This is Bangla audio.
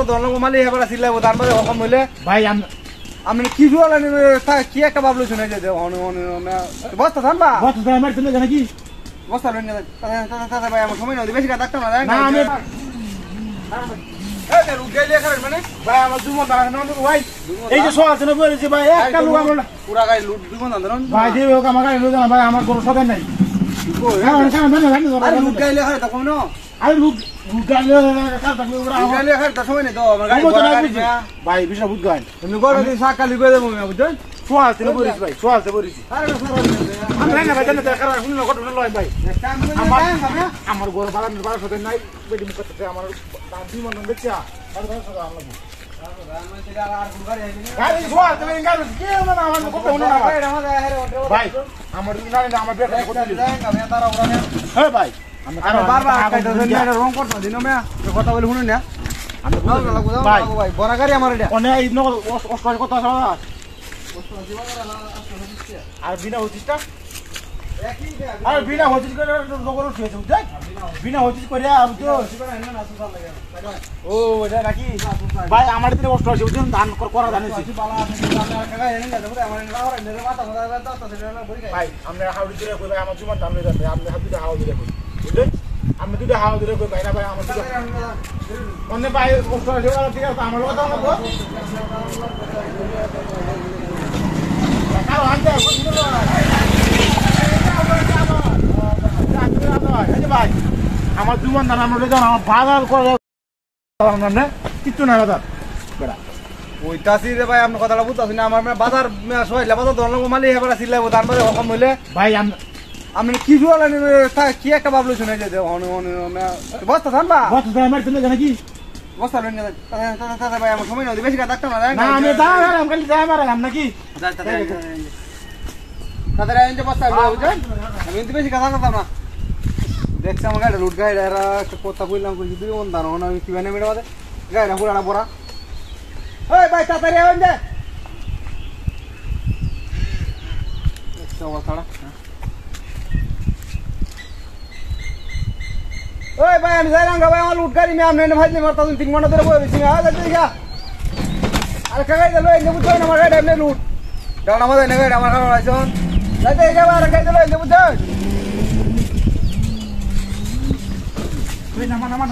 ধরলাম মালি এবার আসিলাম তারপরে হকম হইলে ভাই আমি কি জুয়ালা কি একটা বাবলু শুনে যে বস্তা থানবা বস্তা আমার তুমি জানা কি বস্তা লইন দাদা ভাই আমার সময় নদী বেশি কাজ থাকতো না না আমি মানে ভাই আমার দুমন দাঁড়ানো ভাই এই যে সোয়া আছে না বলেছি ভাই একটা লোক আমার পুরা গাড়ি লুট দুমন দাঁড়ান ভাই যে হোক আমার গাড়ি লোক ভাই আমার কোনো সাধন নাই লুট গাইলে হয় তখন না আরে লোক গাড়ি কাজ থাকলে গাইলে হয় তো সময় নেই তো আমার গাড়ি ভাই বিশা বুঝ গান তুমি গরম দিন সকালে কই দেবো আমি বুঝছেন সোয়া আছে না বলেছি ভাই সোয়া আছে বলেছি আমি না ভাই জানা দেখা শুনি না ঘটনা লয় ভাই আমার গরু বাগানের বাগান সাথে নাই বেটি মুখ করতে আমার দাম দুই মন বেচা আর ভাই সাথে আমরা গাড়ি সোয়া আছে না গাড়ি কি না আমার কথা হলো না ভাই আমার না আমার বেটা কথা দিই হ্যাঁ ভাই আমি বারবার কাইতে দেন রং করতে দিন না কথা বলে শুনুন না আমি ভাই বড় গাড়ি আমার এটা অনেক এই নগদ অস্কার কথা আছে আর বিনা হচিসটা আর বিনা হচিস করে নগর উঠেছে বুঝছেন বিনা হচিস করে আর তো ও এটা নাকি ভাই আমার দিকে কষ্ট আছে বুঝছেন ধান করা ধান আছে ভাই আমরা হাউড়ি দিলে কই ভাই আমার জুমান ধান লই যাবে আপনি হাউড়ি হাওয়া দিলে কই বুঝলেন আমি দুটো হাওয়া দিলে কই ভাই না ভাই আমার দিকে অন্য ভাই কষ্ট আছে ঠিক আছে আমার কথা না তো কারো আনতে ভাই আমার দুমান দান আমরা আমার বাজার করে কিচ্ছু না দাদা বেড়া ওইটাছি রে ভাই আপনি কথাটা বুঝতেছি না আমার বাজার সবাই বাজার ধরলাম মালি এবার আসিলাম তারপরে হকম হইলে ভাই আমি কি জুয়ালা কি একটা বাবলু শুনে যে বস্তা থানবা বস্তা আমার তুমি জানা কি বস্তা লইন দাদা ভাই আমার সময় নদী বেশি কাজ থাকতো না আমি দাঁড়ালাম খালি যাই মারালাম নাকি তাদের বস্তা বুঝছেন আমি কিন্তু বেশি কাজ থাকতাম না দেখছি আমার গাড়ি লুট গাড়ি এরা কথা বললাম দুই মন দাঁড়ো না আমি কি বানিয়ে মেরে বাদে গাড়িটা পুরানা পড়া ওই ভাই তাড়াতাড়ি আবেন যে অবস্থাটা ওই ভাই আমি যাইলাম ভাই আমার লুট গাড়ি আমি এনে ভাই মারতা তুমি 3 ঘন্টা ধরে বসে আরে কাগাই দিল এনে বুঝছো না আমার গাড়ি এমনি লুট ডাউন আমাদের এনে গাড়ি আমার খাবার আইছন যাইতে যাবে আর গাড়ি দিল এনে বুঝছো নামা